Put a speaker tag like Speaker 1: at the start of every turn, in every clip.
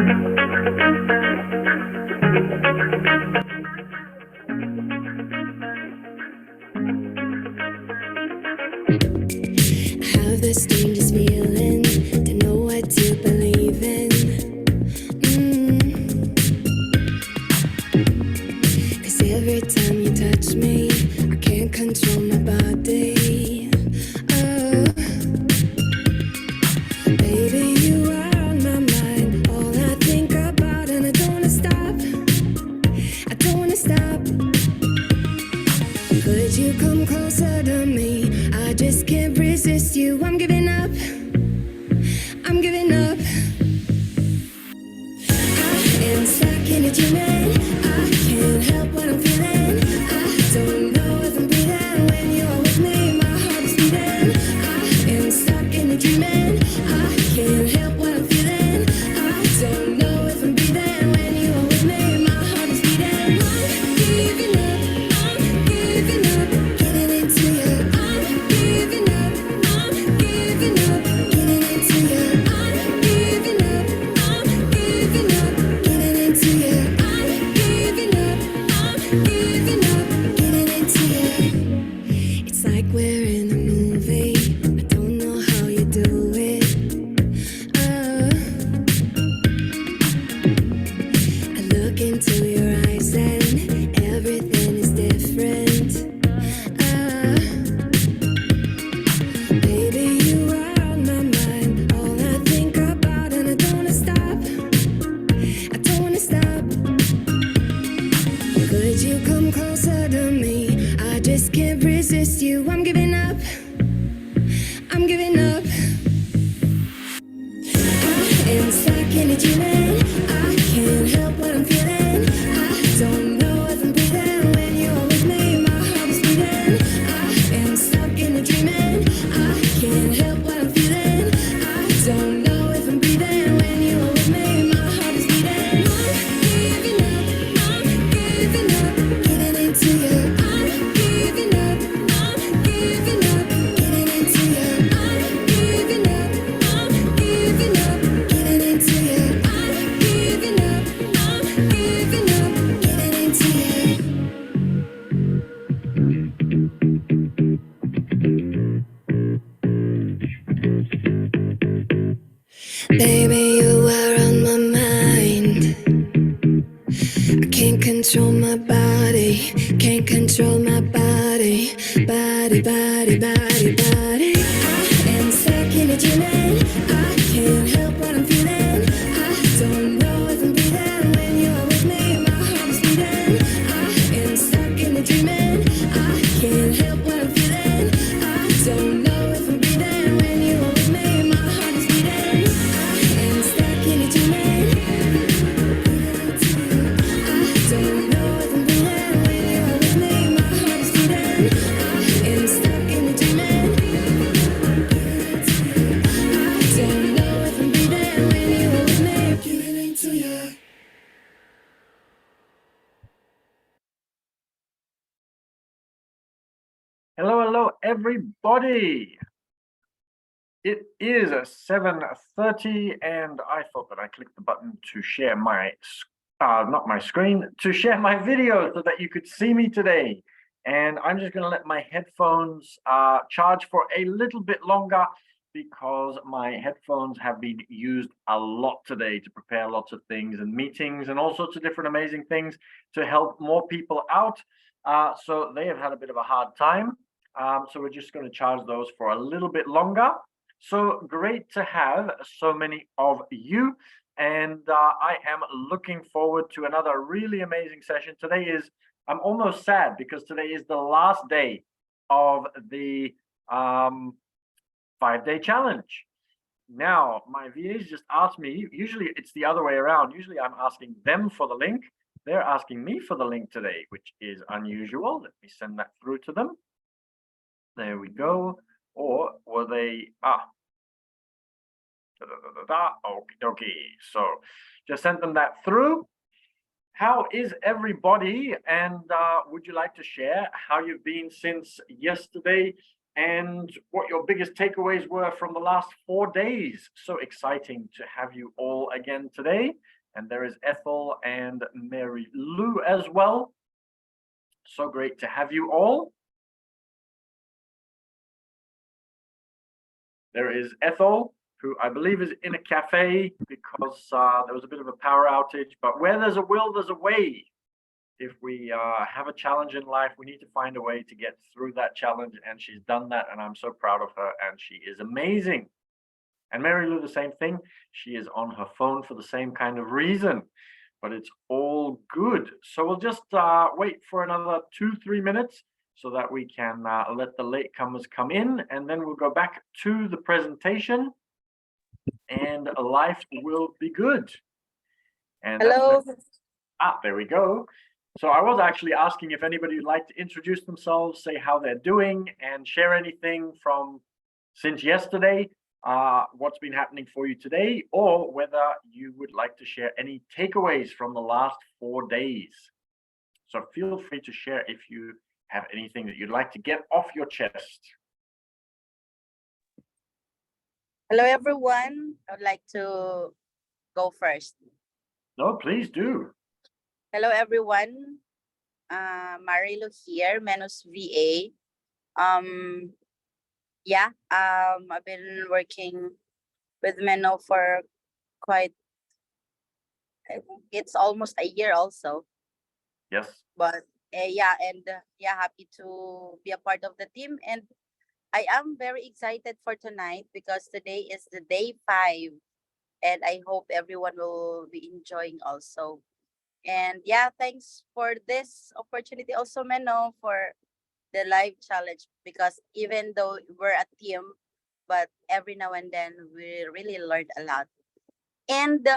Speaker 1: Have the strangest feeling to know what to believe in. Cause every time you touch me, I can't control my body. Oh, baby, you are on my mind. All I think about, and I don't wanna stop. I don't wanna stop. Could you come closer to me? I just can't resist you. I'm giving up. I'm giving up. I am stuck in a dreaming. I can't help what I'm feeling. I don't know if I'm breathing when you're with me. My heart is beating. I am stuck in a dreaming. I can't help what I'm feeling. I don't know if I'm breathing when you're with me. My heart is beating. I'm giving up. I'm giving up. Getting into you. I'm giving up. I'm giving up. Getting into you. I'm giving up. I'm giving up. Getting into you. I'm giving up. I'm giving up. Getting into you. It's like we're in a movie. I don't know how you do it. Oh, I look into your eyes and everything is different. Ah, baby, you are on my mind. All I think about, and I don't wanna stop. I don't wanna stop. Could you come closer to me? I just can't resist you. I'm giving up. I'm giving up. I am stuck in a dreaming. I can't help what I'm feeling. I don't know if I'm breathing when you're with me. My heart is beating. I am stuck in a dreaming. I can't help what I'm feeling. I don't know if I'm breathing when you're with me. My heart is beating. I'm giving up. I'm giving up. Getting into you. I'm giving up. I'm giving up. Getting into you. I'm giving up. I'm giving up. Getting into you. I'm giving up. I'm giving up. Getting into you. Baby, you are on my mind. I can't control my body. Can't control my body. Body, body, body, body. I am stuck in a dreaming. I can't help what I'm feeling. I don't know if I'm breathing when you're with me. My heart is beating. I am stuck in a dreaming. I can't help what I'm feeling. I don't know if I'm breathing when you're with me. My heart is beating. I am stuck in a dreaming. I don't know if I'm breathing when you're with me. My heart is beating. I am stuck in a dreaming. I don't know if I'm breathing when you're with me. Getting into you.
Speaker 2: Hello, hello, everybody. It is 7:30, and I thought that I clicked the button to share my, not my screen, to share my video so that you could see me today. And I'm just going to let my headphones charge for a little bit longer because my headphones have been used a lot today to prepare lots of things and meetings and all sorts of different amazing things to help more people out. So they have had a bit of a hard time. So we're just going to charge those for a little bit longer. So great to have so many of you. And I am looking forward to another really amazing session. Today is, I'm almost sad because today is the last day of the 5-day challenge. Now, my VAs just asked me, usually it's the other way around. Usually I'm asking them for the link. They're asking me for the link today, which is unusual. Let me send that through to them. There we go. Or were they, okay. So just sent them that through. How is everybody? And would you like to share how you've been since yesterday? and what your biggest takeaways were from the last 4 days. So exciting to have you all again today. And there is Ethel and Mary Lou as well. So great to have you all. There is Ethel, who I believe is in a cafe because there was a bit of a power outage. But where there's a will, there's a way. If we have a challenge in life, we need to find a way to get through that challenge. And she's done that. And I'm so proud of her. And she is amazing. And Mary Lou, the same thing. She is on her phone for the same kind of reason. But it's all good. So we'll just wait for another 2-3 minutes so that we can let the latecomers come in. And then we'll go back to the presentation. And life will be good. And
Speaker 3: Hello.
Speaker 2: there we go. So I was actually asking if anybody would like to introduce themselves, say how they're doing, and share anything from since yesterday, what's been happening for you today, or whether you would like to share any takeaways from the last 4 days. So feel free to share if you have anything that you'd like to get off your chest.
Speaker 3: Hello, everyone. I would like to go first.
Speaker 2: No, please do.
Speaker 3: Hello, everyone. Marilu here, Menos VA. I've been working with Meno for quite, I think it's almost a year also.
Speaker 2: Yes.
Speaker 3: But happy to be a part of the team. And I am very excited for tonight because today is the day 5. And I hope everyone will be enjoying also. And thanks for this opportunity also, Meno, for the live challenge, because even though we're a team, but every now and then we really learned a lot. And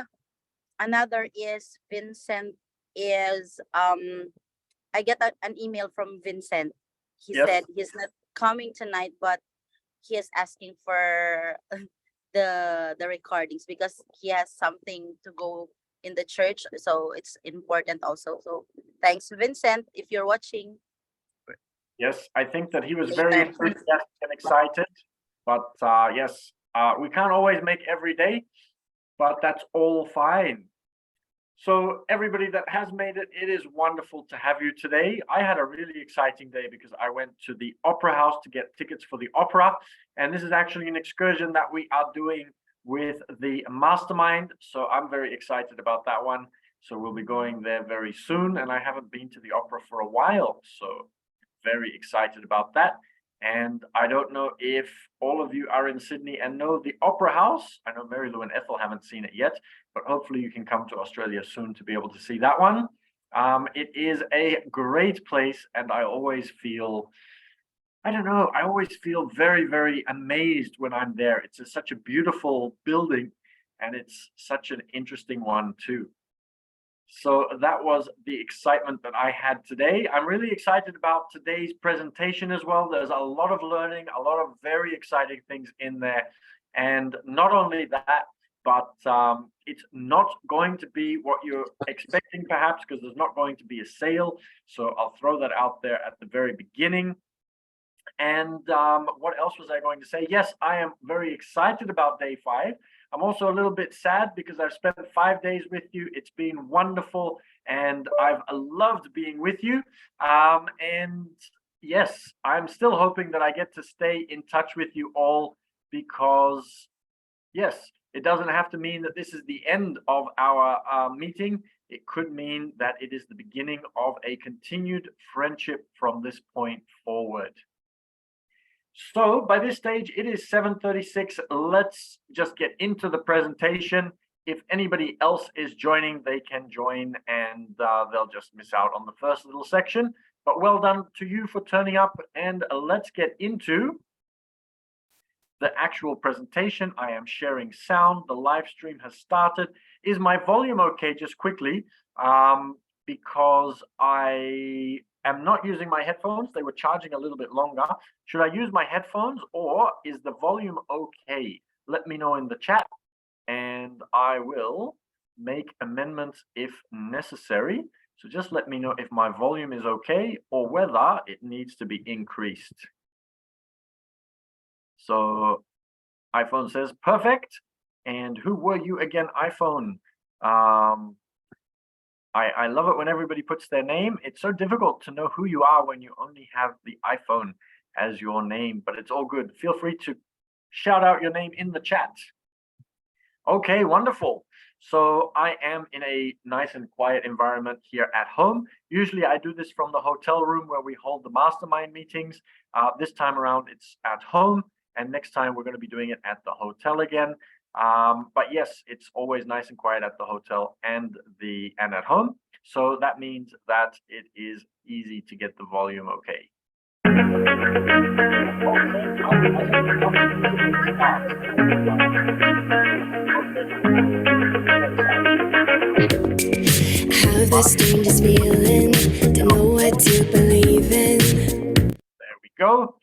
Speaker 3: another is Vincent is I get an email from Vincent. He
Speaker 2: Yes.
Speaker 3: said he's not coming tonight, but he is asking for the recordings because he has something to go in the church, so it's important also. So thanks, Vincent, if you're watching.
Speaker 2: Yes, I think that he was very enthusiastic and excited. But yes, we can't always make every day, but that's all fine. So everybody that has made it, it is wonderful to have you today. I had a really exciting day because I went to the Opera House to get tickets for the opera. And this is actually an excursion that we are doing with the mastermind. So I'm very excited about that one. So we'll be going there very soon. And I haven't been to the opera for a while. So very excited about that. And I don't know if all of you are in Sydney and know the Opera House. I know Mary Lou and Ethel haven't seen it yet, but hopefully you can come to Australia soon to be able to see that one. It is a great place, and I always feel, I don't know, I always feel very, very amazed when I'm there. It's such a beautiful building, and it's such an interesting one too. So that was the excitement that I had today. I'm really excited about today's presentation as well. There's a lot of learning, a lot of very exciting things in there. And not only that, but it's not going to be what you're expecting perhaps, because there's not going to be a sale. So I'll throw that out there at the very beginning. And what else was I going to say? Yes, I am very excited about day 5. I'm also a little bit sad because I've spent 5 days with you. It's been wonderful and I've loved being with you. And yes, I'm still hoping that I get to stay in touch with you all because, yes, it doesn't have to mean that this is the end of our meeting. It could mean that it is the beginning of a continued friendship from this point forward. So by this stage, it is 7:36. Let's just get into the presentation. If anybody else is joining, they can join and they'll just miss out on the first little section. But well done to you for turning up, and let's get into the actual presentation. I am sharing sound. The live stream has started. Is my volume okay? Just quickly, because I am not using my headphones. They were charging a little bit longer. Should I use my headphones, or is the volume okay? Let me know in the chat and I will make amendments if necessary. So just let me know if my volume is okay or whether it needs to be increased. So iPhone says perfect. And who were you again, iPhone? I love it when everybody puts their name. It's so difficult to know who you are when you only have the iPhone as your name, but it's all good. Feel free to shout out your name in the chat. Okay, wonderful. So I am in a nice and quiet environment here at home. Usually I do this from the hotel room where we hold the mastermind meetings. This time around it's at home, and next time we're going to be doing it at the hotel again. But yes, it's always nice and quiet at the hotel and at home. So that means that it is easy to get the volume okay.
Speaker 1: Have the strangest feeling, don't know what to believe in.
Speaker 2: There we go.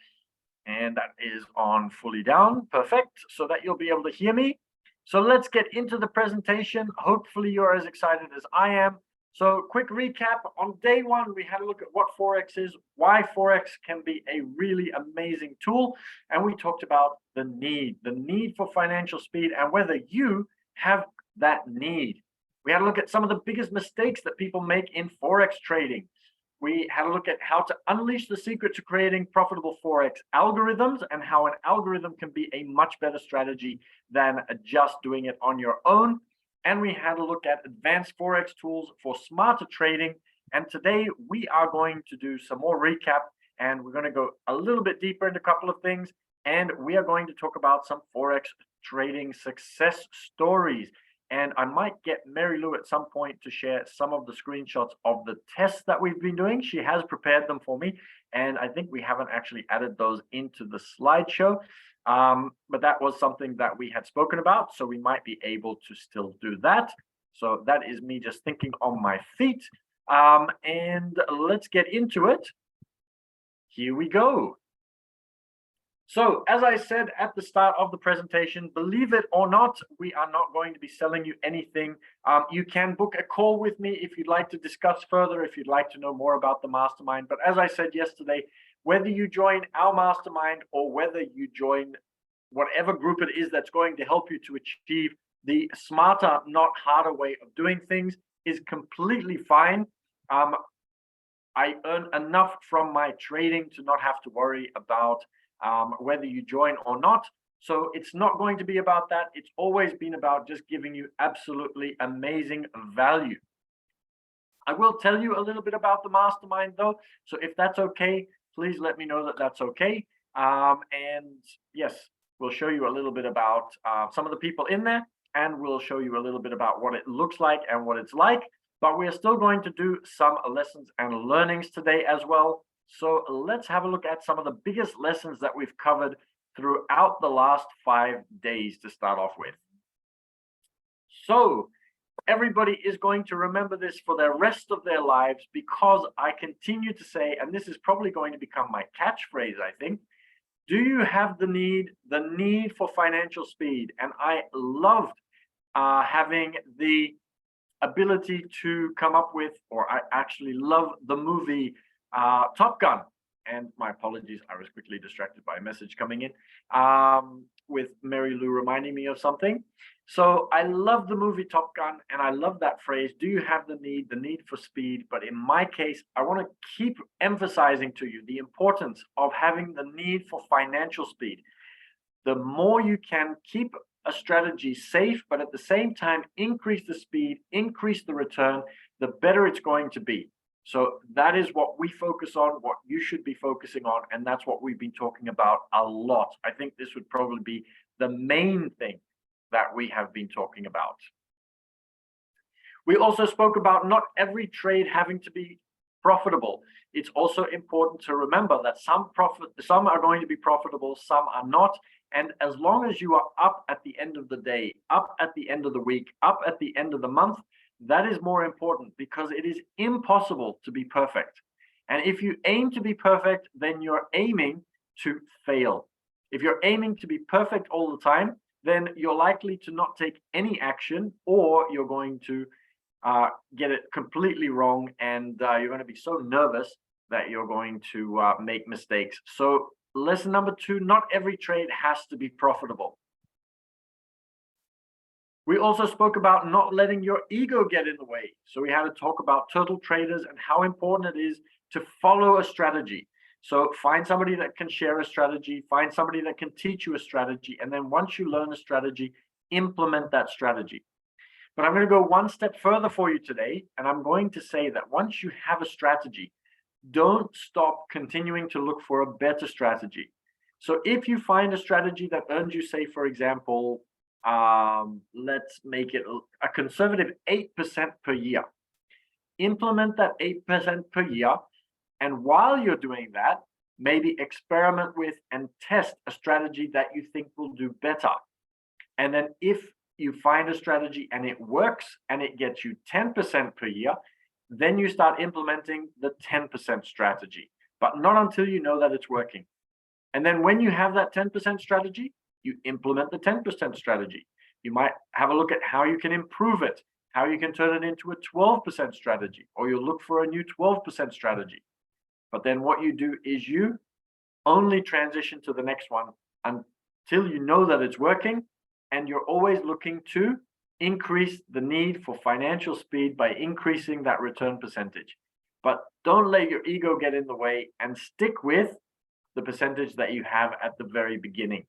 Speaker 2: And that is on fully down. Perfect. So that you'll be able to hear me. So let's get into the presentation. Hopefully you're as excited as I am. So quick recap. On day one, we had a look at what Forex is, why Forex can be a really amazing tool. And we talked about the need for financial speed and whether you have that need. We had a look at some of the biggest mistakes that people make in Forex trading. We had a look at how to unleash the secret to creating profitable Forex algorithms and how an algorithm can be a much better strategy than just doing it on your own. And we had a look at advanced Forex tools for smarter trading. And today we are going to do some more recap, and we're going to go a little bit deeper into a couple of things. And we are going to talk about some Forex trading success stories. And I might get Mary Lou at some point to share some of the screenshots of the tests that we've been doing. She has prepared them for me, and I think we haven't actually added those into the slideshow. But that was something that we had spoken about, so we might be able to still do that. So that is me just thinking on my feet. And let's get into it. Here we go. So as I said at the start of the presentation, believe it or not, we are not going to be selling you anything. You can book a call with me if you'd like to discuss further, if you'd like to know more about the mastermind. But as I said yesterday, whether you join our mastermind or whether you join whatever group it is that's going to help you to achieve the smarter, not harder way of doing things is completely fine. I earn enough from my trading to not have to worry about whether you join or not. So it's not going to be about that. It's always been about just giving you absolutely amazing value. I will tell you a little bit about the mastermind though. So if that's okay, please let me know that that's okay. And yes, we'll show you a little bit about some of the people in there, and we'll show you a little bit about what it looks like and what it's like. But we're still going to do some lessons and learnings today as well. So let's have a look at some of the biggest lessons that we've covered throughout the last 5 days to start off with. So everybody is going to remember this for the rest of their lives, because I continue to say, and this is probably going to become my catchphrase, I think, do you have the need for financial speed? And I loved having the ability to come up with, or I actually love the movie Top Gun. And my apologies, I was quickly distracted by a message coming in with Mary Lou reminding me of something. So I love the movie Top Gun, and I love that phrase, do you have the need for speed? But in my case, I want to keep emphasizing to you the importance of having the need for financial speed. The more you can keep a strategy safe, but at the same time, increase the speed, increase the return, the better it's going to be. So that is what we focus on, what you should be focusing on, and that's what we've been talking about a lot. I think this would probably be the main thing that we have been talking about. We also spoke about not every trade having to be profitable. It's also important to remember that some are going to be profitable, some are not. And as long as you are up at the end of the day, up at the end of the week, up at the end of the month, that is more important, because it is impossible to be perfect. And if you aim to be perfect, then you're aiming to fail. If you're aiming to be perfect all the time, then you're likely to not take any action, or you're going to get it completely wrong, and you're going to be so nervous that you're going to make mistakes. So lesson number 2, not every trade has to be profitable. We also spoke about not letting your ego get in the way. So we had to talk about turtle traders and how important it is to follow a strategy. So find somebody that can share a strategy, find somebody that can teach you a strategy, and then once you learn a strategy, implement that strategy. But I'm going to go one step further for you today, and I'm going to say that once you have a strategy, don't stop continuing to look for a better strategy. So if you find a strategy that earns you, say, for example, let's make it a conservative 8% per year. Implement that 8% per year. And while you're doing that, maybe experiment with and test a strategy that you think will do better. And then if you find a strategy and it works and it gets you 10% per year, then you start implementing the 10% strategy, but not until you know that it's working. And then when you have that 10% strategy, you implement the 10% strategy. You might have a look at how you can improve it, how you can turn it into a 12% strategy, or you'll look for a new 12% strategy. But then what you do is you only transition to the next one until you know that it's working, and you're always looking to increase the need for financial speed by increasing that return percentage. But don't let your ego get in the way and stick with the percentage that you have at the very beginning.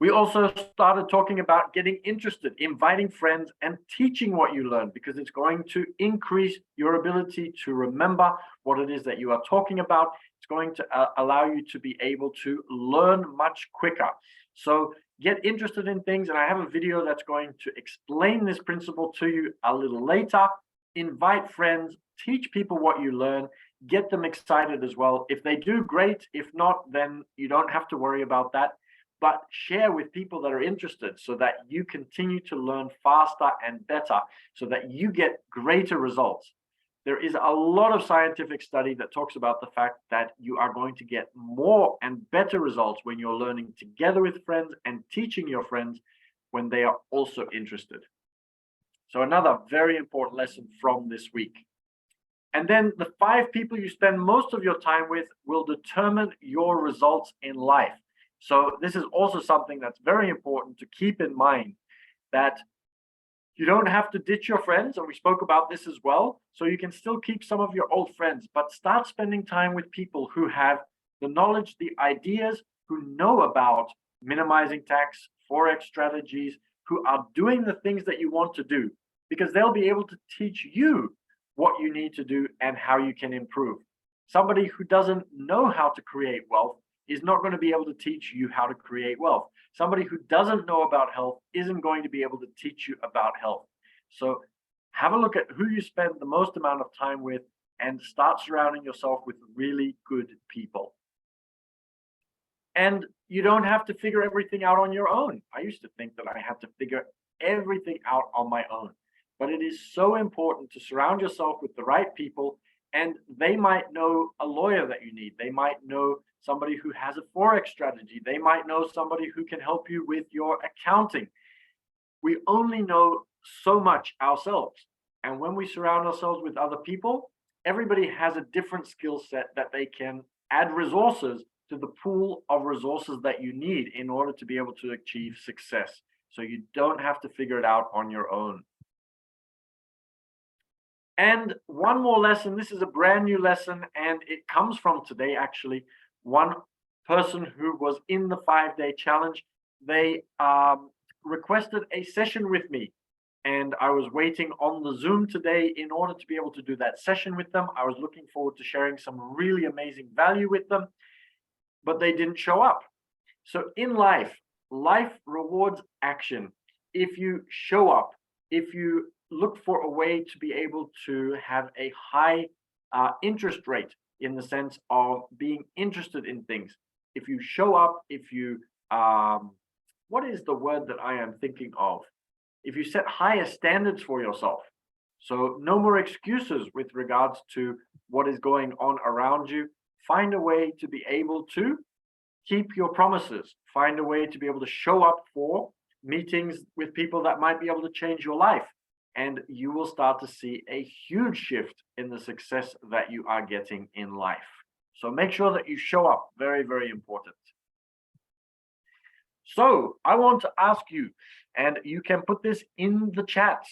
Speaker 2: We also started talking about getting interested, inviting friends, and teaching what you learned, because it's going to increase your ability to remember what it is that you are talking about. It's going to allow you to be able to learn much quicker. So get interested in things, and I have a video that's going to explain this principle to you a little later. Invite friends, teach people what you learn, get them excited as well. If they do, great. If not, then you don't have to worry about that. But share with people that are interested so that you continue to learn faster and better, so that you get greater results. There is a lot of scientific study that talks about the fact that you are going to get more and better results when you're learning together with friends and teaching your friends when they are also interested. So another very important lesson from this week. And then the 5 people you spend most of your time with will determine your results in life. So this is also something that's very important to keep in mind, that you don't have to ditch your friends, and we spoke about this as well. So you can still keep some of your old friends, but start spending time with people who have the knowledge, the ideas, who know about minimizing tax, Forex strategies, who are doing the things that you want to do, because they'll be able to teach you what you need to do and how you can improve. Somebody who doesn't know how to create wealth is not going to be able to teach you how to create wealth. Somebody who doesn't know about health isn't going to be able to teach you about health. So have a look at who you spend the most amount of time with and start surrounding yourself with really good people. And you don't have to figure everything out on your own. I used to think that I had to figure everything out on my own. But it is so important to surround yourself with the right people, and they might know a lawyer that you need. They might know somebody who has a Forex strategy. They might know somebody who can help you with your accounting. We only know so much ourselves. And when we surround ourselves with other people, everybody has a different skill set that they can add resources to the pool of resources that you need in order to be able to achieve success. So you don't have to figure it out on your own. And one more lesson. This is a brand new lesson, and it comes from today, actually. One person who was in the 5-day challenge, they requested a session with me, and I was waiting on the Zoom today in order to be able to do that session with them. I was looking forward to sharing some really amazing value with them, but they didn't show up. So in life, life rewards action. If you show up, if you look for a way to be able to have a high interest rate, in the sense of being interested in things. If you show up, if you, what is the word that I am thinking of? If you set higher standards for yourself, so no more excuses with regards to what is going on around you, find a way to be able to keep your promises, find a way to be able to show up for meetings with people that might be able to change your life. And you will start to see a huge shift in the success that you are getting in life. So make sure that you show up. Very, very important. So I want to ask you, and you can put this in the chat.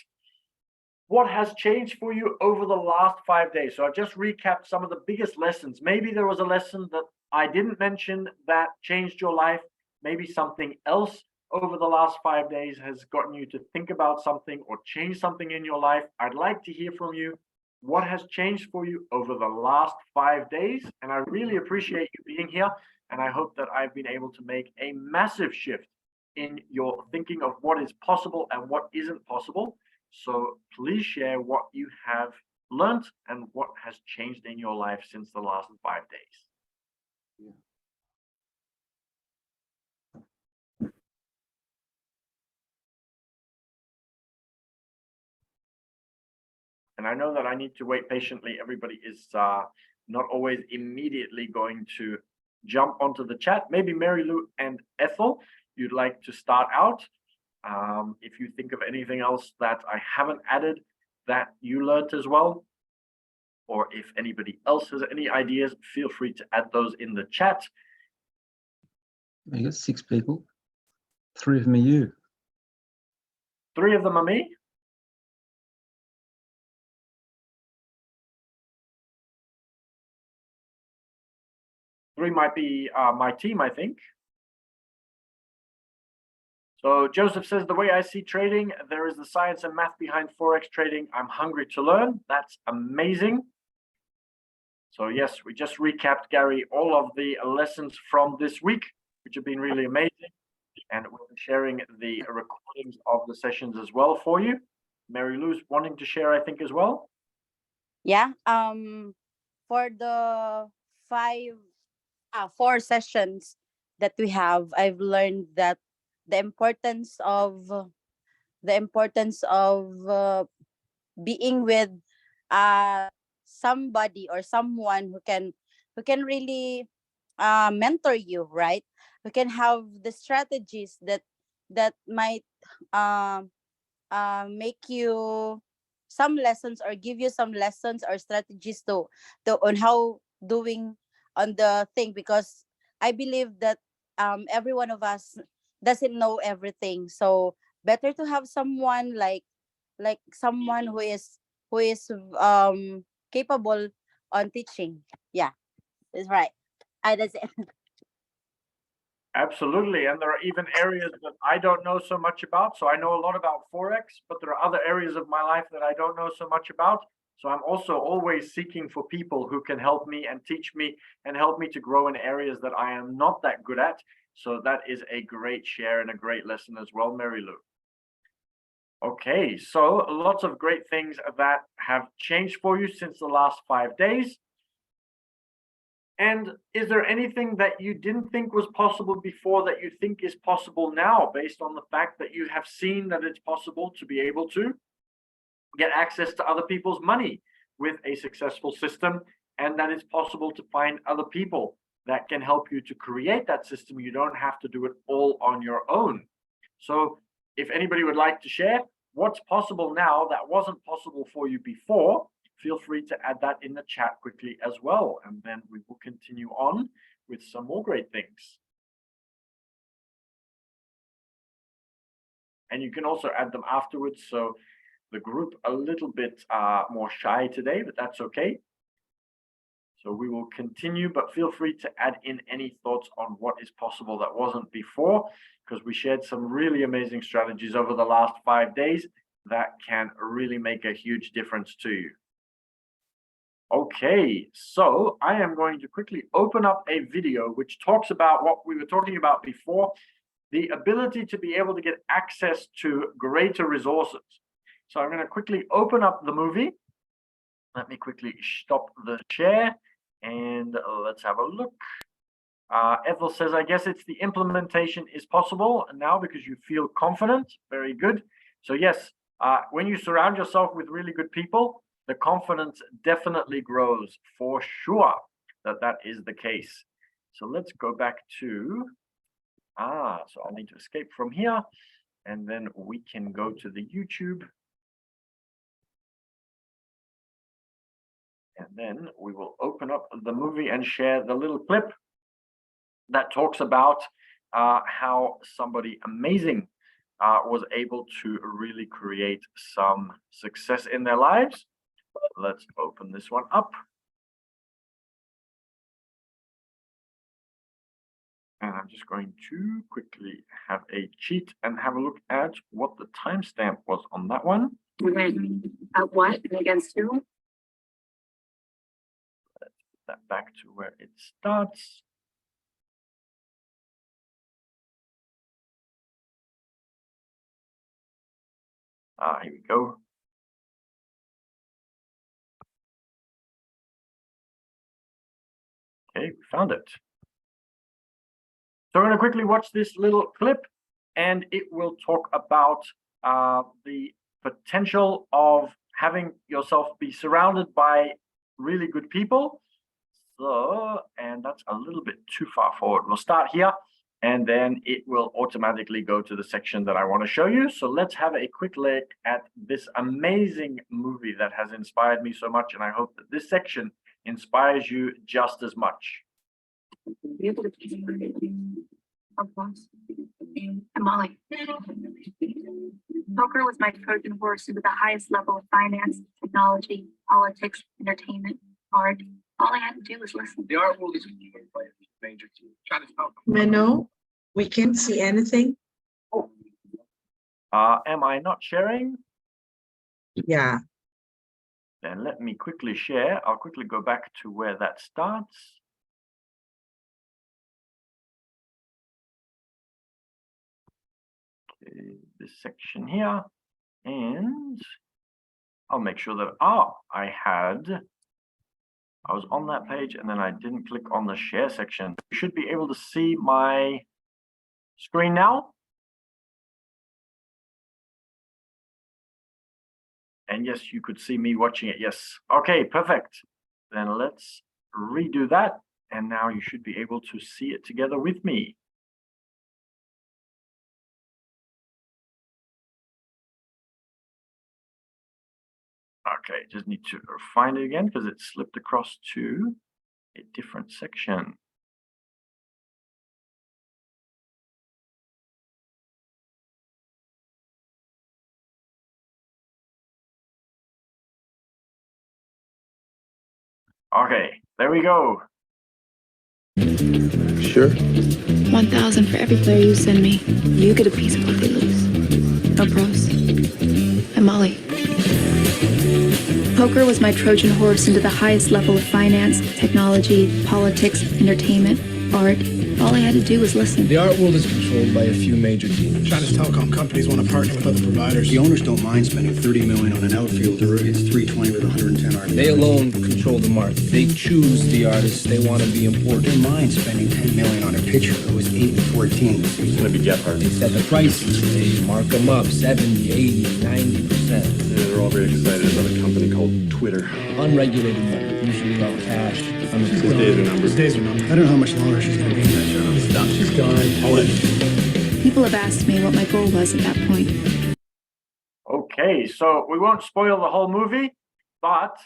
Speaker 2: What has changed for you over the last 5 days? So I've just recapped some of the biggest lessons. Maybe there was a lesson that I didn't mention that changed your life. Maybe something else over the last 5 days has gotten you to think about something or change something in your life. I'd like to hear from you. What has changed for you over the last 5 days? And I really appreciate you being here. And I hope that I've been able to make a massive shift in your thinking of what is possible and what isn't possible. So please share what you have learned and what has changed in your life since the last 5 days. And I know that I need to wait patiently. Everybody is not always immediately going to jump onto the chat. Maybe Mary Lou and Ethel, you'd like to start out. If you think of anything else that I haven't added that you learned as well, or if anybody else has any ideas, feel free to add those in the chat.
Speaker 4: We got 6 people. 3 of them are you.
Speaker 2: 3 of them are me. Three might be my team, I think. So Joseph says, the way I see trading, there is the science and math behind Forex trading. I'm hungry to learn. That's amazing. So yes, we just recapped, Gary, all of the lessons from this week, which have been really amazing. And we'll be sharing the recordings of the sessions as well for you. Mary Lou's wanting to share, I think, as well.
Speaker 3: Yeah. For the 4 sessions that we have, I've learned that the importance of being with somebody or someone who can really mentor you, right? Who can have the strategies that might make you some lessons or give you some lessons or strategies to on how doing on the thing, because I believe that every one of us doesn't know everything. So better to have someone like someone who is capable on teaching. Yeah, that's right. That's it.
Speaker 2: Absolutely. And there are even areas that I don't know so much about. So I know a lot about Forex, but there are other areas of my life that I don't know so much about. So I'm also always seeking for people who can help me and teach me and help me to grow in areas that I am not that good at. So that is a great share and a great lesson as well, Mary Lou. Okay, so lots of great things that have changed for you since the last 5 days. And is there anything that you didn't think was possible before that you think is possible now, based on the fact that you have seen that it's possible to be able to get access to other people's money with a successful system, and that it's possible to find other people that can help you to create that system? You don't have to do it all on your own. So if anybody would like to share what's possible now that wasn't possible for you before, feel free to add that in the chat quickly as well. And then we will continue on with some more great things. And you can also add them afterwards. So the group a little bit more shy today, but that's okay. So we will continue, but feel free to add in any thoughts on what is possible that wasn't before, because we shared some really amazing strategies over the last 5 days that can really make a huge difference to you. Okay, so I am going to quickly open up a video which talks about what we were talking about before, the ability to be able to get access to greater resources. So I'm going to quickly open up the movie. Let me quickly stop the share and let's have a look. Ethel says, I guess it's the implementation is possible now because you feel confident. Very good. So yes, when you surround yourself with really good people, the confidence definitely grows for sure that is the case. So let's go back to, so I need to escape from here and then we can go to the YouTube. And then we will open up the movie and share the little clip that talks about how somebody amazing was able to really create some success in their lives. Let's open this one up. And I'm just going to quickly have a cheat and have a look at what the timestamp was on that one.
Speaker 5: At what and against who?
Speaker 2: Let's put that back to where it starts. Here we go. Okay, we found it. So we're going to quickly watch this little clip, and it will talk about the potential of having yourself be surrounded by really good people. So, and that's a little bit too far forward. We'll start here, and then it will automatically go to the section that I want to show you. So let's have a quick look at this amazing movie that has inspired me so much, and I hope that this section inspires you just as much.
Speaker 5: I'm Molly. Poker was my Trojan horse into the highest level of finance, technology, politics, entertainment, art. All I had to do was listen.
Speaker 6: The art world is controlled by a major team. Trying to help.
Speaker 7: Menno, we can't see anything.
Speaker 2: Am I not sharing?
Speaker 7: Yeah,
Speaker 2: Then let me quickly share. I'll quickly go back to where that starts. Okay, this section here, and I'll make sure that I was on that page and then I didn't click on the share section. You should be able to see my screen now. And yes, you could see me watching it. Yes. Okay, perfect. Then let's redo that. And now you should be able to see it together with me. Okay, just need to find it again because it slipped across to a different section. Okay, there we go.
Speaker 6: Sure.
Speaker 8: 1,000 for every player you send me. You get a piece of what they lose. No pros. I'm Molly. Poker was my Trojan horse into the highest level of finance, technology, politics, entertainment, art. All I had to do was listen.
Speaker 6: The art world is controlled by a few major teams.
Speaker 9: Chinese telecom companies want to partner with other providers.
Speaker 10: The owners don't mind spending $30 million on an outfielder against $320 with 110 RPM.
Speaker 6: They alone control the market. They choose the artists they want to be important.
Speaker 10: They mind spending $10 million on a pitcher who was 8-14.
Speaker 6: It's going to be Jeff Hardy. They set the prices. They mark them up 70, 80, 90%.
Speaker 11: They're all very excited about a company called Twitter.
Speaker 6: Unregulated money, usually all cash.
Speaker 11: His days are numbered.
Speaker 9: His days are numbered.
Speaker 10: I don't know how much longer she's going to be in that job.
Speaker 6: Stop, she's gone. I'll let you.
Speaker 8: People have asked me what my goal was at that point.
Speaker 2: Okay, so we won't spoil the whole movie, but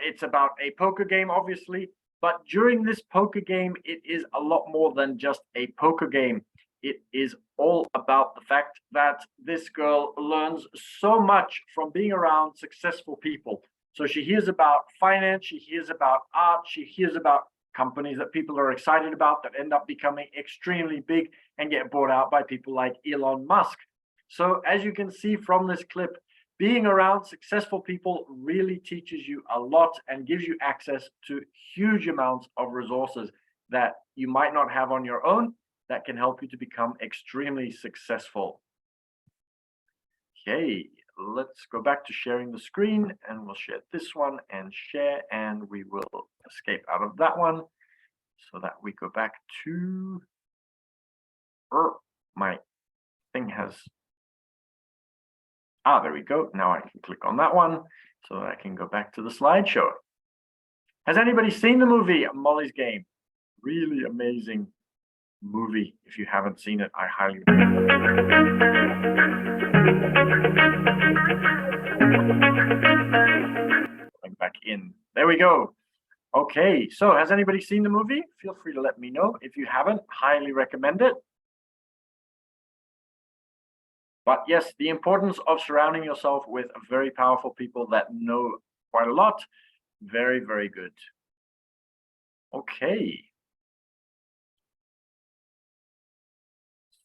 Speaker 2: it's about a poker game, obviously. But during this poker game, it is a lot more than just a poker game. It is all about the fact that this girl learns so much from being around successful people. So she hears about finance, she hears about art, she hears about companies that people are excited about that end up becoming extremely big and get bought out by people like Elon Musk. So as you can see from this clip, being around successful people really teaches you a lot and gives you access to huge amounts of resources that you might not have on your own that can help you to become extremely successful. Okay, let's go back to sharing the screen and we'll share this one and share, and we will escape out of that one so that we go back to my thing has there we go. Now I can click on that one so that I can go back to the slideshow. Has anybody seen the movie Molly's Game? Really amazing movie. If you haven't seen it, I highly recommend. Going back in. There we go. Okay, so has anybody seen the movie? Feel free to let me know. If you haven't, highly recommend it. But yes, the importance of surrounding yourself with very powerful people that know quite a lot. Very, very good. Okay.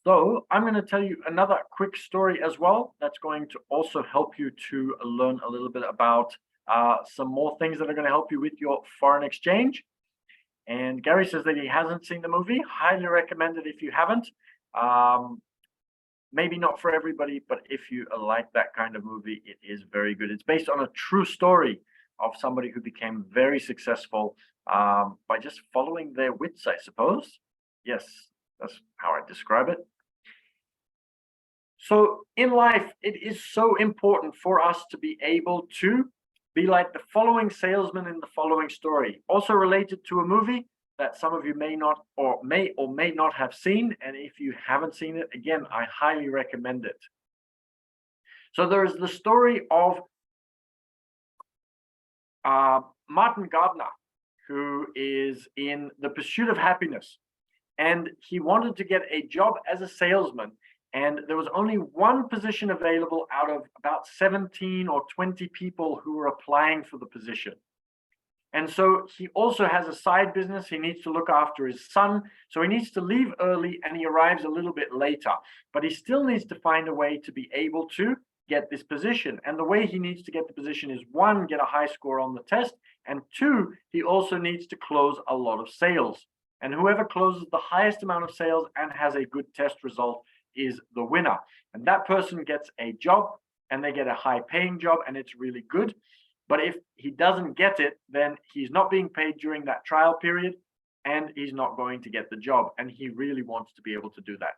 Speaker 2: So I'm going to tell you another quick story as well. That's going to also help you to learn a little bit about some more things that are going to help you with your foreign exchange. And Gary says that he hasn't seen the movie. Highly recommend it if you haven't. Maybe not for everybody, but if you like that kind of movie, it is very good. It's based on a true story of somebody who became very successful by just following their wits, I suppose. Yes, that's how I describe it. So in life, it is so important for us to be able to be like the following salesman in the following story. Also related to a movie that some of you may not have seen. And if you haven't seen it, again, I highly recommend it. So there is the story of Martin Gardner, who is in the pursuit of happiness. And he wanted to get a job as a salesman. And there was only one position available out of about 17 or 20 people who were applying for the position. And so he also has a side business. He needs to look after his son. So he needs to leave early and he arrives a little bit later. But he still needs to find a way to be able to get this position. And the way he needs to get the position is, one, get a high score on the test. And two, he also needs to close a lot of sales. And whoever closes the highest amount of sales and has a good test result is the winner. And that person gets a job and they get a high paying job and it's really good. But if he doesn't get it, then he's not being paid during that trial period and he's not going to get the job. And he really wants to be able to do that.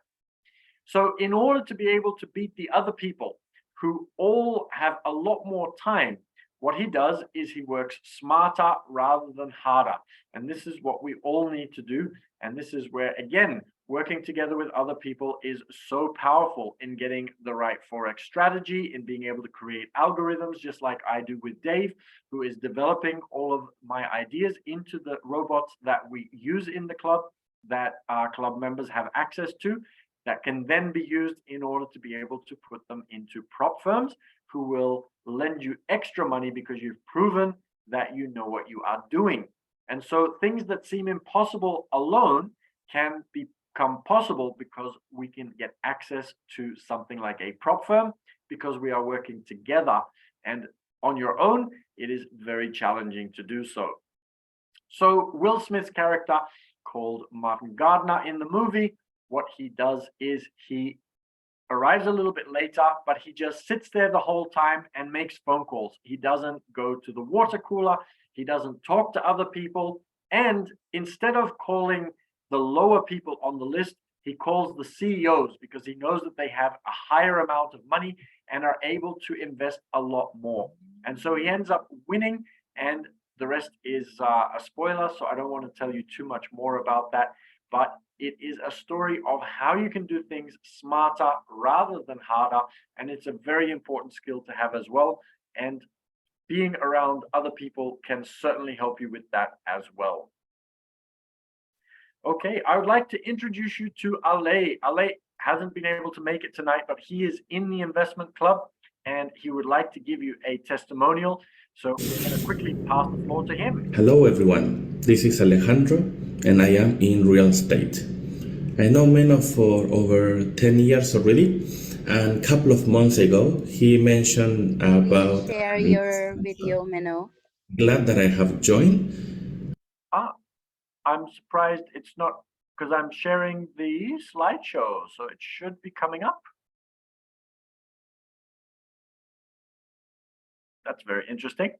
Speaker 2: So in order to be able to beat the other people who all have a lot more time, what he does is he works smarter rather than harder. And this is what we all need to do. And this is where, again, working together with other people is so powerful in getting the right Forex strategy, in being able to create algorithms, just like I do with Dave, who is developing all of my ideas into the robots that we use in the club, that our club members have access to, that can then be used in order to be able to put them into prop firms who will lend you extra money because you've proven that you know what you are doing. And so things that seem impossible alone can become possible because we can get access to something like a prop firm because we are working together. And on your own, it is very challenging to do so. So Will Smith's character, called Martin Gardner in the movie, what he does is he arrives a little bit later, but he just sits there the whole time and makes phone calls. He doesn't go to the water cooler. He doesn't talk to other people. And instead of calling the lower people on the list, he calls the CEOs because he knows that they have a higher amount of money and are able to invest a lot more. And so he ends up winning, and the rest is a spoiler, so I don't want to tell you too much more about that. But it is a story of how you can do things smarter rather than harder. And it's a very important skill to have as well. And being around other people can certainly help you with that as well. Okay, I would like to introduce you to Ale. Ale hasn't been able to make it tonight, but he is in the investment club and he would like to give you a testimonial. So we're going to quickly pass the floor to him.
Speaker 12: Hello everyone, this is Alejandro and I am in real estate. I know Menno for over 10 years already, and a couple of months ago he mentioned about...
Speaker 3: Share your video, Menno.
Speaker 12: Glad that I have joined.
Speaker 2: I'm surprised it's not, because I'm sharing the slideshow, so it should be coming up. That's very interesting,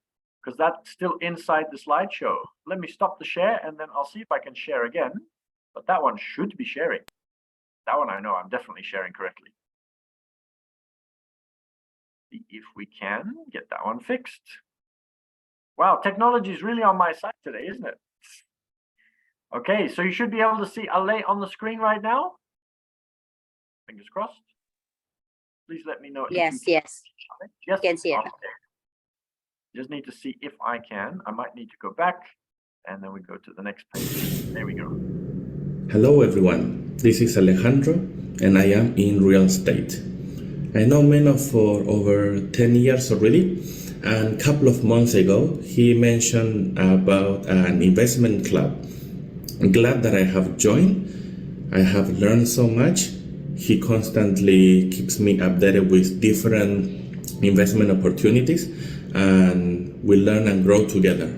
Speaker 2: because that's still inside the slideshow. Let me stop the share and then I'll see if I can share again. But that one should be sharing. That one I know I'm definitely sharing correctly. See if we can get that one fixed. Wow, technology is really on my side today, isn't it? Okay, so you should be able to see Ale on the screen right now. Fingers crossed. Please let me know.
Speaker 3: Yes,
Speaker 2: if you
Speaker 3: yes.
Speaker 2: Yes,
Speaker 3: You can see it.
Speaker 2: okay. just need to see if I can. I might need to go back and then we go to the next page. There we go.
Speaker 12: Hello everyone, this is Alejandro and I am in real estate. I know Menno for over 10 years already, and a couple of months ago he mentioned about an investment club. I'm glad that I have joined. I have learned so much. He constantly keeps me updated with different investment opportunities and we learn and grow together.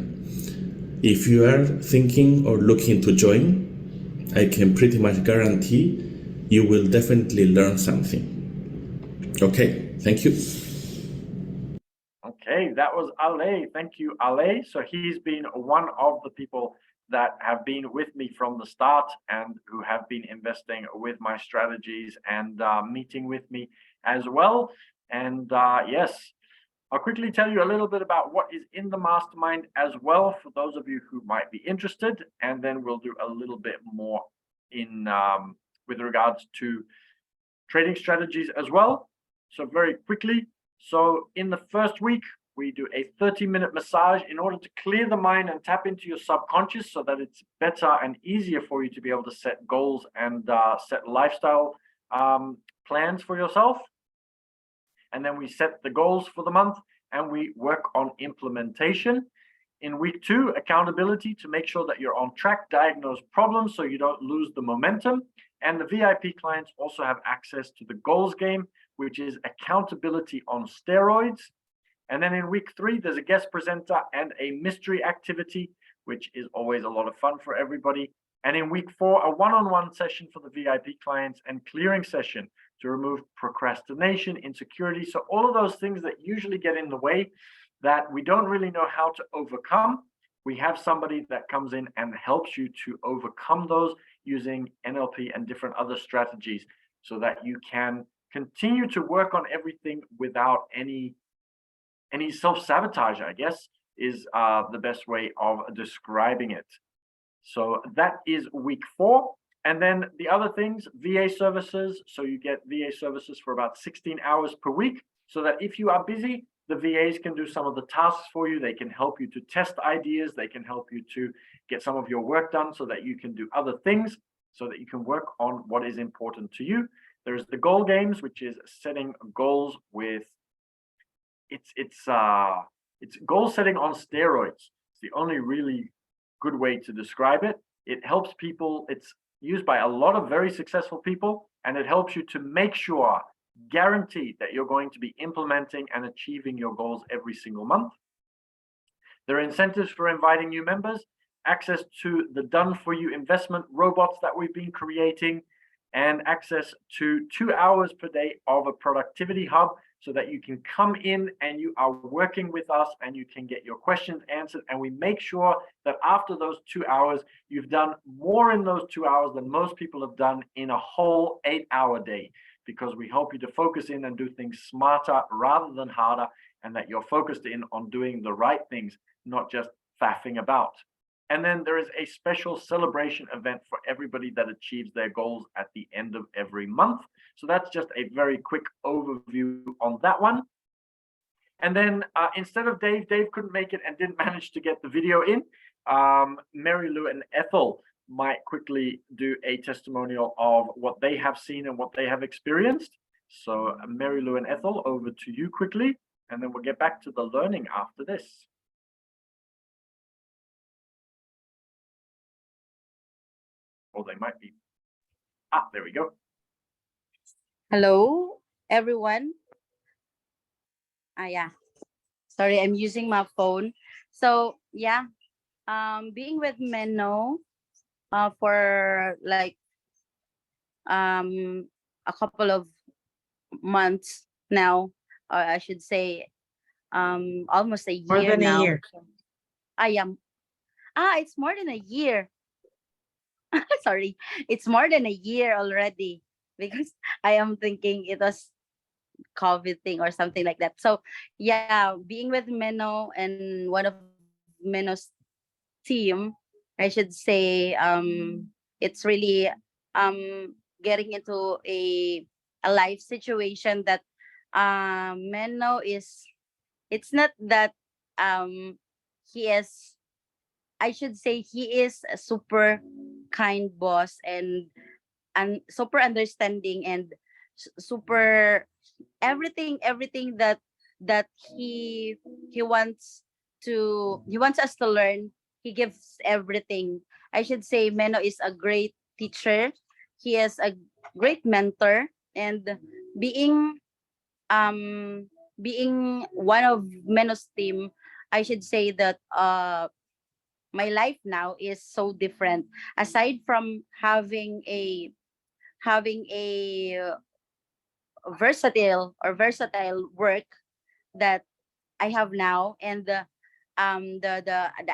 Speaker 12: If you are thinking or looking to join, I can pretty much guarantee you will definitely learn something. Okay, thank you.
Speaker 2: Okay, that was Ale. Thank you, Ale. So he's been one of the people that have been with me from the start and who have been investing with my strategies and meeting with me as well. And yes, I'll quickly tell you a little bit about what is in the mastermind as well for those of you who might be interested, and then we'll do a little bit more in with regards to trading strategies as well. So very quickly, so in the first week, we do a 30-minute massage in order to clear the mind and tap into your subconscious so that it's better and easier for you to be able to set goals and set lifestyle plans for yourself. And then we set the goals for the month and we work on implementation. In week 2, accountability to make sure that you're on track, diagnose problems so you don't lose the momentum. And the VIP clients also have access to the goals game, which is accountability on steroids. And then in week 3, there's a guest presenter and a mystery activity, which is always a lot of fun for everybody. And in week 4, a one-on-one session for the VIP clients and clearing session to remove procrastination, insecurity. So all of those things that usually get in the way that we don't really know how to overcome, we have somebody that comes in and helps you to overcome those using NLP and different other strategies so that you can continue to work on everything without any self-sabotage, I guess, is the best way of describing it. So that is week 4. And then the other things, VA services. So you get VA services for about 16 hours per week so that if you are busy, the VAs can do some of the tasks for you. They can help you to test ideas. They can help you to get some of your work done so that you can do other things so that you can work on what is important to you. There's the goal games, which is setting goals with it's goal setting on steroids. It's the only really good way to describe it. It helps people. It's used by a lot of very successful people, and it helps you to make sure, guaranteed, that you're going to be implementing and achieving your goals every single month. There are incentives for inviting new members, access to the done-for-you investment robots that we've been creating, and access to 2 hours per day of a productivity hub so that you can come in and you are working with us and you can get your questions answered. And we make sure that after those 2 hours, you've done more in those 2 hours than most people have done in a whole 8-hour day, because we help you to focus in and do things smarter rather than harder, and that you're focused in on doing the right things, not just faffing about. And then there is a special celebration event for everybody that achieves their goals at the end of every month. So that's just a very quick overview on that one. And then instead of Dave couldn't make it and didn't manage to get the video in. Mary Lou and Ethel might quickly do a testimonial of what they have seen and what they have experienced. So Mary Lou and Ethel, over to you quickly, and then we'll get back to the learning after this. Or they might be. There we go.
Speaker 3: Hello, everyone. Yeah. Sorry, I'm using my phone. So yeah, being with Menno for like a couple of months now, or I should say almost a year
Speaker 7: More than
Speaker 3: now.
Speaker 7: a year.
Speaker 3: I am. It's more than a year. Sorry, it's more than a year already, because I am thinking it was COVID thing or something like that. So yeah, being with Menno and one of Menno's team, I should say, it's really getting into a life situation that Menno is, it's not that he is, I should say, he is a super kind boss and super understanding and super everything that he wants he wants us to learn. He gives everything. I should say Meno is a great teacher. He is a great mentor, and being being one of Meno's team, I should say that my life now is so different. Aside from having a versatile work that I have now, and the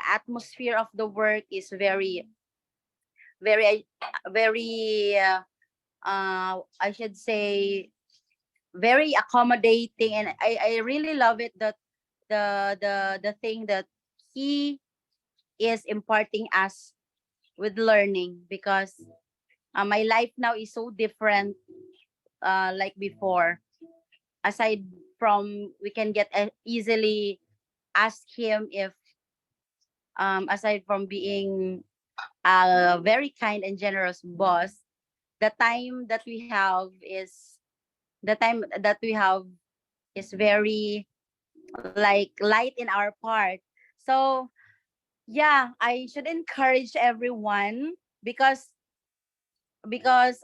Speaker 3: atmosphere of the work is very very I should say very accommodating, and I really love it that the thing that he is imparting us with learning, because my life now is so different like before. Aside from we can get easily ask him if aside from being a very kind and generous boss, the time that we have is the time that we have is very like light in our part. So yeah, I should encourage everyone, because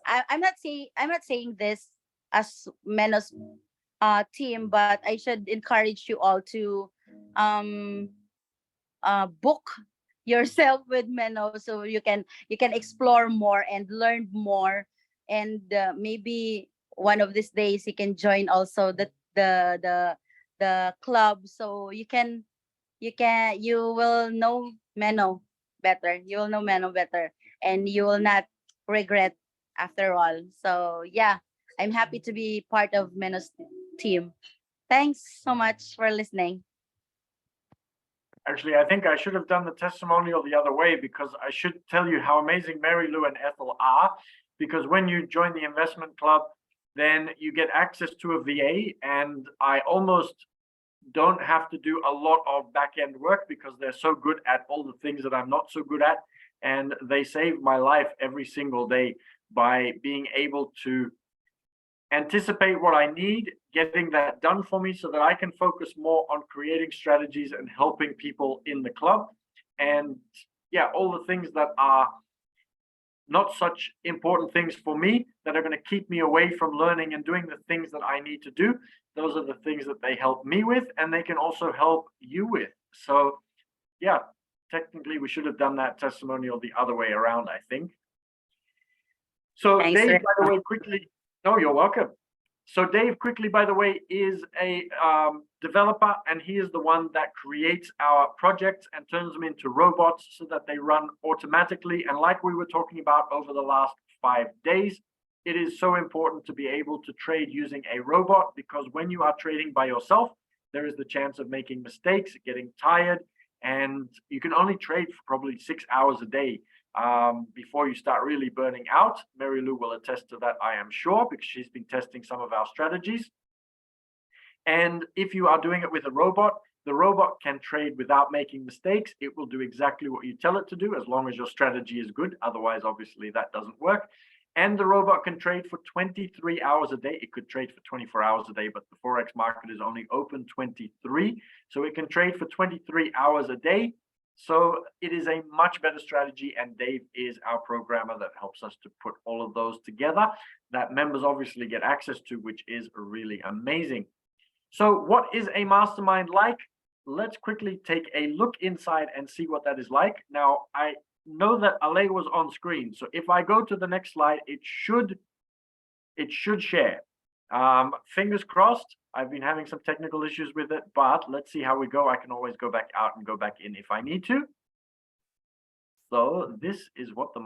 Speaker 3: I'm not saying this as Menos team, but I should encourage you all to um book yourself with Meno, so you can explore more and learn more, and maybe one of these days you can join also the club, so you will know Meno better. You will know Meno better, and you will not regret after all. So yeah, I'm happy to be part of Meno's team. Thanks so much for listening.
Speaker 2: Actually, I think I should have done the testimonial the other way, because I should tell you how amazing Mary Lou and Ethel are. Because when you join the investment club, then you get access to a VA, and I almost don't have to do a lot of back-end work because they're so good at all the things that I'm not so good at. And they save my life every single day by being able to anticipate what I need, getting that done for me so that I can focus more on creating strategies and helping people in the club. And yeah, all the things that are not such important things for me, that are going to keep me away from learning and doing the things that I need to do, those are the things that they help me with, and they can also help you with. So yeah, technically we should have done that testimonial the other way around, I think. So
Speaker 3: Thanks,
Speaker 2: Dave,
Speaker 3: sir.
Speaker 2: by the way, quickly, no, you're welcome. So Dave, quickly, by the way, is a developer, and he is the one that creates our projects and turns them into robots so that they run automatically. And like we were talking about over the last 5 days, it is so important to be able to trade using a robot, because when you are trading by yourself, there is the chance of making mistakes, getting tired, and you can only trade for probably 6 hours a day before you start really burning out. Mary Lou will attest to that, I am sure, because she's been testing some of our strategies. And if you are doing it with a robot, the robot can trade without making mistakes. It will do exactly what you tell it to do, as long as your strategy is good. Otherwise, obviously, that doesn't work. And the robot can trade for 23 hours a day. It could trade for 24 hours a day, but the Forex market is only open 23. So it can trade for 23 hours a day. So it is a much better strategy, and Dave is our programmer that helps us to put all of those together, that members obviously get access to, which is really amazing. So what is a mastermind like? Let's quickly take a look inside and see what that is like. Now, I know that Ale was on screen, so if I go to the next slide, it should share. Fingers crossed. I've been having some technical issues with it, but let's see how we go. I can always go back out and go back in if I need to. So this is what the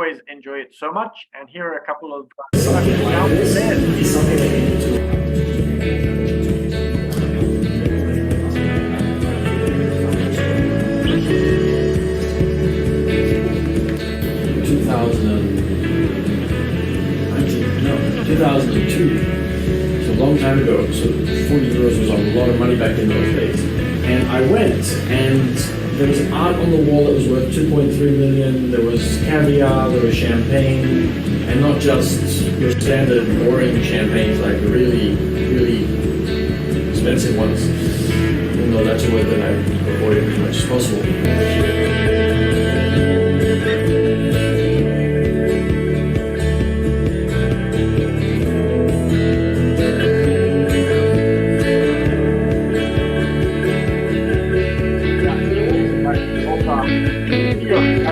Speaker 2: always enjoy it so much. And here are a couple of downstairs.
Speaker 6: 2002. It's a long time ago. So 40 euros was a lot of money back in those days. And I went, and there was art on the wall that was worth 2.3 million. There was caviar, there was champagne, and not just your standard boring champagnes, like the really, really expensive ones. Even though that's a word that I avoid as much as possible.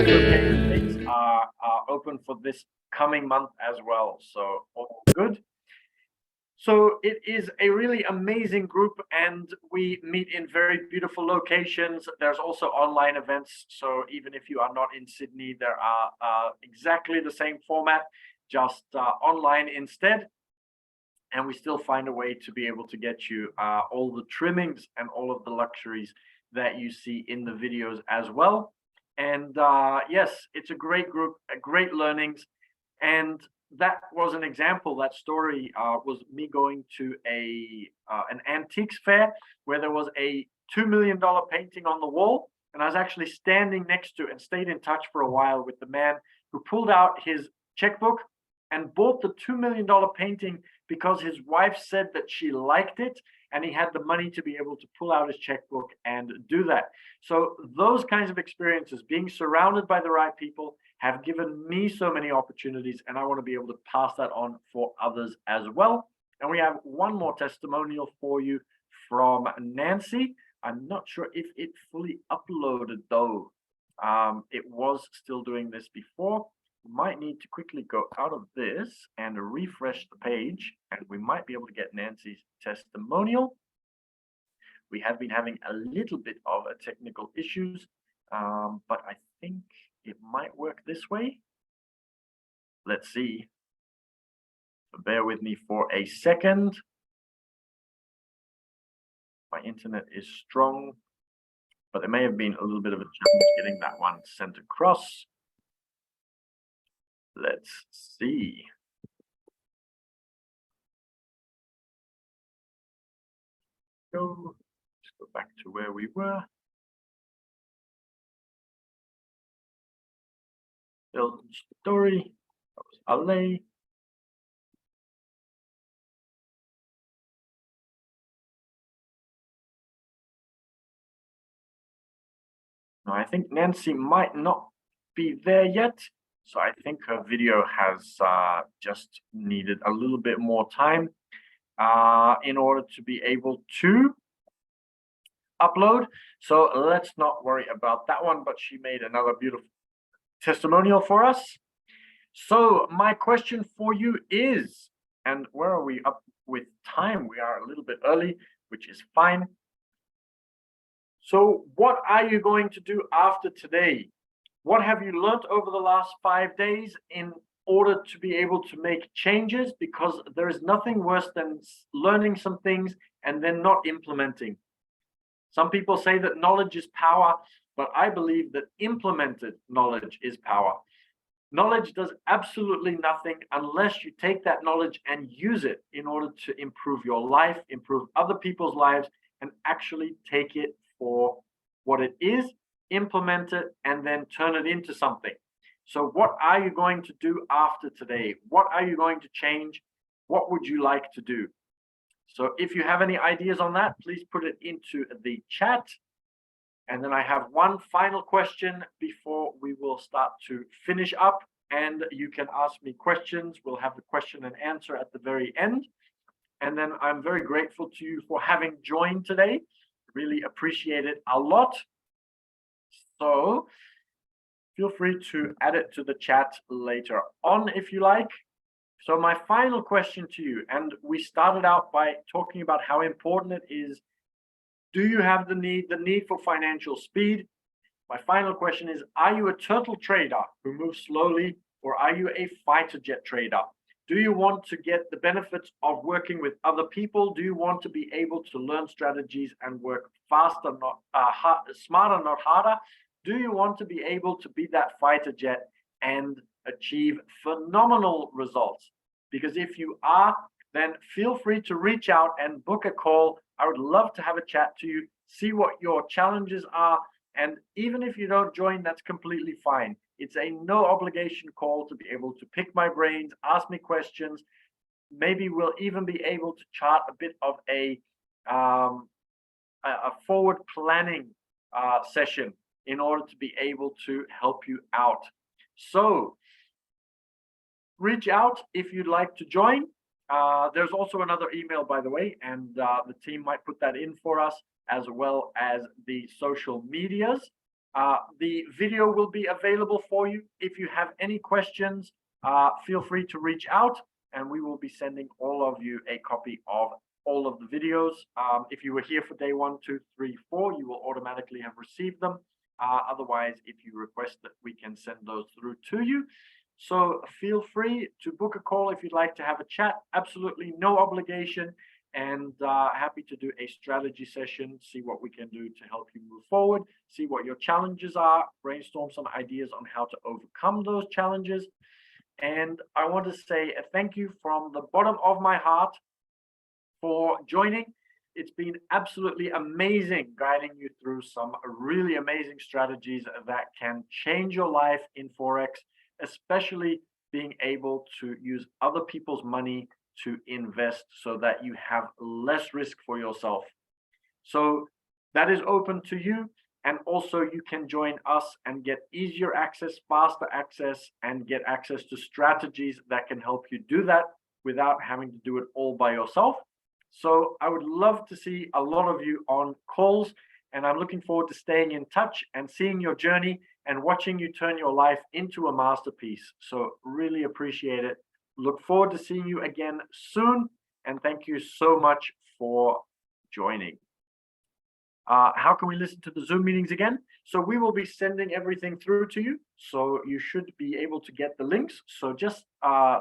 Speaker 2: Dates are open for this coming month as well, so all good. So it is a really amazing group, and we meet in very beautiful locations. There's also online events, so even if you are not in Sydney, there are exactly the same format, just online instead. And we still find a way to be able to get you all the trimmings and all of the luxuries that you see in the videos as well. And yes, it's a great group, great learnings. And that was an example. That story was me going to an antiques fair where there was a $2 million painting on the wall. And I was actually standing next to and stayed in touch for a while with the man who pulled out his checkbook and bought the $2 million painting because his wife said that she liked it, and he had the money to be able to pull out his checkbook and do that. So those kinds of experiences, being surrounded by the right people, have given me so many opportunities, and I want to be able to pass that on for others as well. And we have one more testimonial for you from Nancy. I'm not sure if it fully uploaded though. It was still doing this before. We might need to quickly go out of this and refresh the page, and we might be able to get Nancy's testimonial. We have been having a little bit of technical issues, but I think it might work this way. Let's see. So bear with me for a second. My internet is strong, but there may have been a little bit of a challenge getting that one sent across. Let's see. Let's go back to where we were. Build story. That was LA. Now, I think Nancy might not be there yet. So I think her video has just needed a little bit more time in order to be able to upload. So let's not worry about that one, but she made another beautiful testimonial for us. So my question for you is, and where are we up with time? We are a little bit early, which is fine. So what are you going to do after today? What have you learned over the last 5 days in order to be able to make changes? Because there is nothing worse than learning some things and then not implementing. Some people say that knowledge is power, but I believe that implemented knowledge is power. Knowledge does absolutely nothing unless you take that knowledge and use it in order to improve your life, improve other people's lives, and actually take it for what it is, implement it, and then turn it into something. So what are you going to do after today? What are you going to change? What would you like to do? So if you have any ideas on that, please put it into the chat. And then I have one final question before we will start to finish up, and you can ask me questions. We'll have the question and answer at the very end. And then I'm very grateful to you for having joined today. Really appreciate it a lot. So feel free to add it to the chat later on if you like. So my final question to you, and we started out by talking about how important it is. Do you have the need for financial speed? My final question is, are you a turtle trader who moves slowly or are you a fighter jet trader? Do you want to get the benefits of working with other people? Do you want to be able to learn strategies and work faster, not smarter, not harder? Do you want to be able to be that fighter jet and achieve phenomenal results? Because if you are, then feel free to reach out and book a call. I would love to have a chat to you, see what your challenges are. And even if you don't join, that's completely fine. It's a no obligation call to be able to pick my brains, ask me questions. Maybe we'll even be able to chart a bit of a forward planning session in order to be able to help you out. So reach out if you'd like to join. There's also another email, by the way, and the team might put that in for us, as well as the social medias. The video will be available for you. If you have any questions, feel free to reach out, and we will be sending all of you a copy of all of the videos. If you were here for day 1, 2, 3, 4, you will automatically have received them. Otherwise, if you request that, we can send those through to you. So feel free to book a call if you'd like to have a chat. Absolutely no obligation, and happy to do a strategy session, see what we can do to help you move forward, see what your challenges are, brainstorm some ideas on how to overcome those challenges. And I want to say a thank you from the bottom of my heart for joining. It's been absolutely amazing guiding you through some really amazing strategies that can change your life in Forex, especially being able to use other people's money to invest so that you have less risk for yourself. So that is open to you. And also you can join us and get easier access, faster access, and get access to strategies that can help you do that without having to do it all by yourself. So I would love to see a lot of you on calls, and I'm looking forward to staying in touch and seeing your journey and watching you turn your life into a masterpiece. So really appreciate it. Look forward to seeing you again soon, and thank you so much for joining. How can we listen to the Zoom meetings again? So we will be sending everything through to you. So you should be able to get the links. So just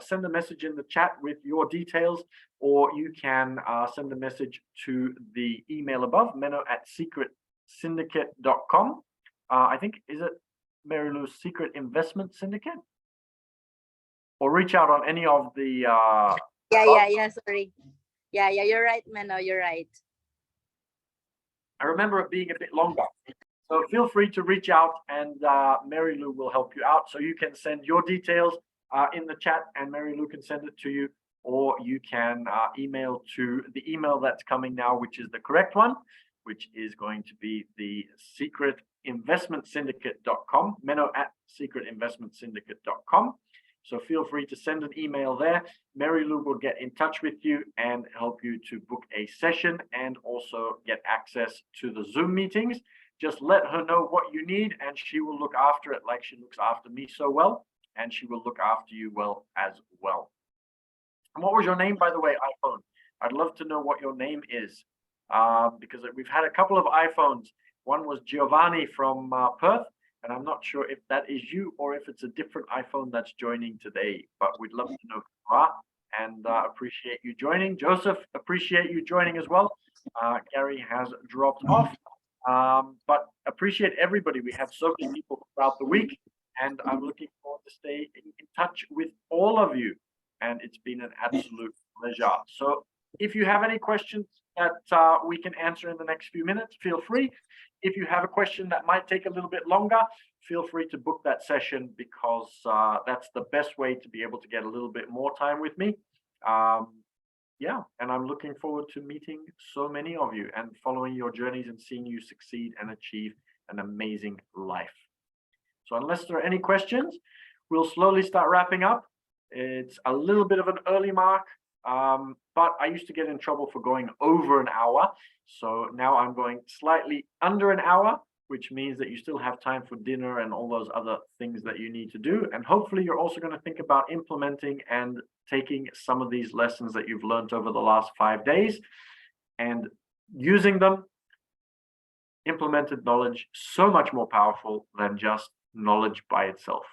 Speaker 2: send a message in the chat with your details, or you can send a message to the email above, menno@secretsyndicate.com. I think, is it Mary Lou's Secret Investment Syndicate? Or reach out on any of the...
Speaker 3: sorry. Yeah, you're right, Menno, you're right.
Speaker 2: I remember it being a bit longer. So feel free to reach out, and Mary Lou will help you out. So you can send your details in the chat, and Mary Lou can send it to you, or you can email to the email that's coming now, which is the correct one, which is going to be the secretinvestmentsyndicate.com, menno@secretinvestmentsyndicate.com. So feel free to send an email there. Mary Lou will get in touch with you and help you to book a session and also get access to the Zoom meetings. Just let her know what you need, and she will look after it like she looks after me so well, and she will look after you well as well. And what was your name, by the way, iPhone? I'd love to know what your name is, because we've had a couple of iPhones. One was Giovanni from Perth, and I'm not sure if that is you or if it's a different iPhone that's joining today, but we'd love to know who you are, and appreciate you joining. Joseph, appreciate you joining as well. Gary has dropped off, but appreciate everybody. We have so many people throughout the week, and I'm looking forward to stay in touch with all of you, and it's been an absolute pleasure. So if you have any questions that we can answer in the next few minutes, feel free. If you have a question that might take a little bit longer, feel free to book that session, because that's the best way to be able to get a little bit more time with me. Yeah, and I'm looking forward to meeting so many of you and following your journeys and seeing you succeed and achieve an amazing life. So unless there are any questions, we'll slowly start wrapping up. It's a little bit of an early mark, but I used to get in trouble for going over an hour. So now I'm going slightly under an hour, which means that you still have time for dinner and all those other things that you need to do. And hopefully you're also going to think about implementing and taking some of these lessons that you've learned over the last 5 days and using them. Implemented knowledge, so much more powerful than just knowledge by itself.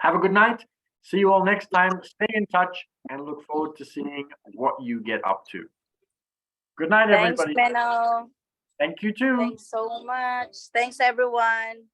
Speaker 2: Have a good night. See you all next time. Stay in touch and look forward to seeing what you get up to. Good night,
Speaker 3: Thanks,
Speaker 2: everybody.
Speaker 3: Menno.
Speaker 2: Thank you too.
Speaker 3: Thanks so much. Thanks, everyone.